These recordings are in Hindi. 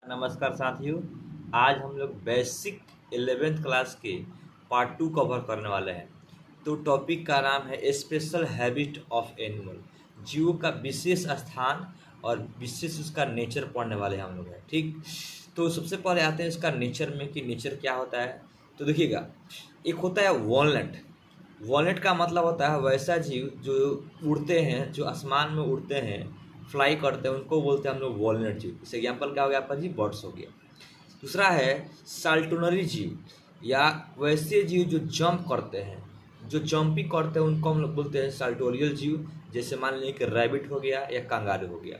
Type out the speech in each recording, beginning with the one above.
नमस्कार साथियों। आज हम लोग बेसिक 11th क्लास के पार्ट 2 कवर करने वाले हैं। तो टॉपिक का नाम है स्पेशल हैबिट ऑफ एनिमल। जीवों का विशेष स्थान और विशेष उसका नेचर पढ़ने वाले हम लोग हैं। ठीक, तो सबसे पहले आते हैं इसका नेचर में कि नेचर क्या होता है। तो देखिएगा, एक होता है वॉलनट। वॉलनट का मतलब होता है वैसा जीव जो उड़ते हैं, जो आसमान में उड़ते हैं, फ्लाई करते हैं, उनको बोलते हैं हम लोग वॉलनट जीव। इस एग्जाम्पल क्या हो गया आपका जी, बर्ड्स हो गया। दूसरा है साल्टोनरी जीव, या वैसे जीव जो जंप करते हैं, जो जंपिंग करते हैं, उनको हम लोग बोलते हैं साल्टोरियल जीव। जैसे मान लीजिए कि रैबिट हो गया या कंगारू हो गया।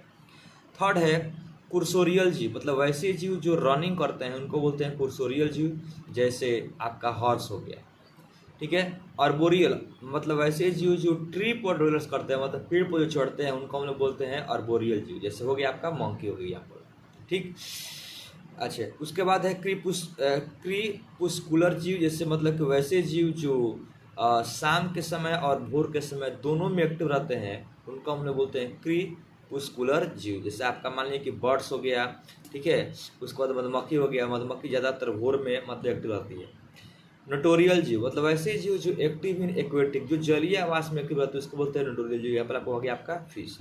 थर्ड है कुर्सोरियल जीव, मतलब वैसे जीव जो रनिंग करते हैं उनको बोलते हैं कुर्सोरियल जीव। जैसे आपका हॉर्स हो गया, ठीक है। आर्बोरियल मतलब वैसे जीव जो ट्री पर डवेल्स करते हैं, मतलब पेड़ पर जो चढ़ते हैं, उनको हम लोग बोलते हैं आर्बोरियल जीव। जैसे हो गया आपका मंकी हो गई यहाँ पर, ठीक। अच्छा, उसके बाद है क्रीपुस्कुलर जीव। जैसे मतलब कि वैसे जीव जो शाम के समय और भोर के समय दोनों में एक्टिव रहते हैं, उनको हम लोग बोलते हैं क्रीपुस्कुलर जीव। जैसे आपका मान लीजिए कि बर्ड्स हो गया, ठीक है। उसके बाद मधुमक्खी हो गया। मधुमक्खी ज़्यादातर भोर में मतलब एक्टिव रहती है। नोटोरियल जीव मतलब ऐसे जीव जो एक्टिव इन एक्वेटिक, जो जलीय आवास में एक्टिव रहते हैं, उसको बोलते हैं नोटोरियल जीव। यहाँ पर आपको हो गया आपका फिश,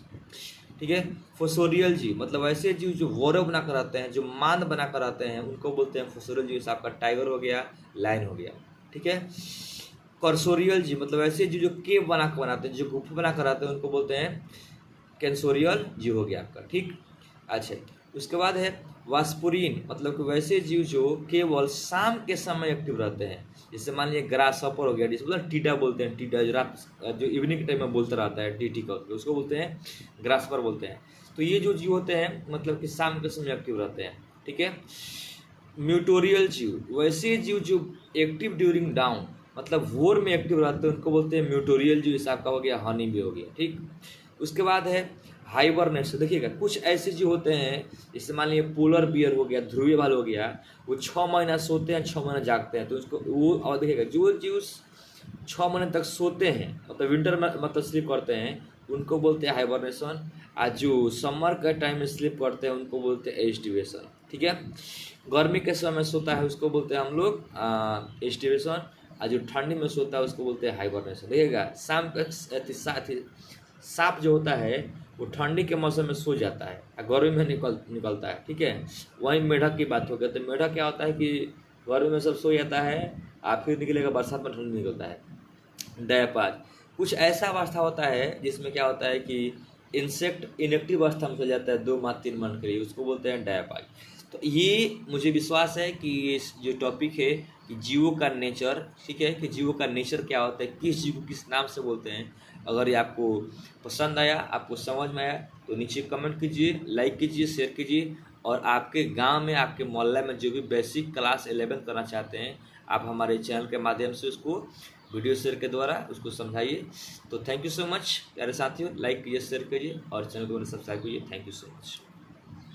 ठीक है। फोसोरियल जीव मतलब ऐसे जीव जो वोरो बनाकर रहते हैं, जो मांद बनाकर रहते हैं, उनको बोलते हैं फोसोरियल जीव। जैसे आपका टाइगर हो गया, लायन हो गया, ठीक है। कर्सोरियल जीव मतलब ऐसे जीव जो केव बनाकर बनाते हैं, जो गुफा बनाकर रहते हैं, उनको बोलते हैं कैंसोरियल जीव हो गया आपका, ठीक। अच्छा, उसके बाद है वास्पुरीन मतलब कि वैसे जीव जो केवल शाम के समय एक्टिव रहते हैं। जैसे मान लीजिए ग्रास हॉपर हो गया, जिसको मतलब टीडा बोलते हैं। टीडा जो रात जो इवनिंग टाइम में बोलता रहता है टी करके, उसको बोलते हैं ग्रासपर बोलते हैं। तो ये जो जीव होते हैं मतलब कि शाम के समय एक्टिव रहते हैं, ठीक है। म्यूटोरियल जीव वैसे जीव जो एक्टिव ड्यूरिंग डाउन मतलब वोर में एक्टिव रहते हैं, उनको बोलते हैं म्यूटोरियल जीव। जैसे आपका हो गया हनी भी हो गया, ठीक। उसके बाद है हाइबरनेशन। देखिएगा, कुछ ऐसे जीव होते हैं, जैसे मान लीजिए पोलर बियर हो गया, ध्रुवीय भालू हो गया, वो 6 महीना सोते हैं, 6 महीना जागते हैं। तो उसको वो, और देखिएगा जो जीव 6 महीने तक सोते हैं, मतलब विंटर में मतलब स्लीप करते हैं, उनको बोलते हैं हाइबरनेशन। आज जो समर के टाइम में स्लीप करते हैं, उनको बोलते हैं एस्टिवेशन, ठीक है। गर्मी के समय में सोता है, उसको बोलते हैं हम लोग एस्टिवेशन। और जो ठंडी में सोता है, उसको बोलते हैं हाइबरनेशन। देखिएगा, शाम का सांप जो होता है वो ठंडी के मौसम में सो जाता है और गर्मी में निकलता है, ठीक है। वहीं मेढक की बात हो गई, तो मेढक क्या होता है कि गर्मी में सब सो जाता है और फिर निकलेगा बरसात में ठंडी निकलता है। डायपाज कुछ ऐसा अवस्था होता है जिसमें क्या होता है कि इंसेक्ट इनएक्टिव अवस्था में चल जाता है 2 माह 3 माह के लिए, उसको बोलते हैं डायपाज। तो ये मुझे विश्वास है कि इस जो टॉपिक है कि जीवों का नेचर, ठीक है, कि जीवों का नेचर क्या होता है, किस जीव को किस नाम से बोलते हैं, अगर ये आपको पसंद आया, आपको समझ में आया, तो नीचे कमेंट कीजिए, लाइक कीजिए, शेयर कीजिए। और आपके गांव में, आपके मोहल्ले में जो भी बेसिक क्लास 11 करना चाहते हैं, आप हमारे चैनल के माध्यम से उसको वीडियो शेयर के द्वारा उसको समझाइए। तो थैंक यू सो मच प्यारे साथियों, लाइक कीजिए, शेयर कीजिए और चैनल को सब्सक्राइब कीजिए। Thank you so much.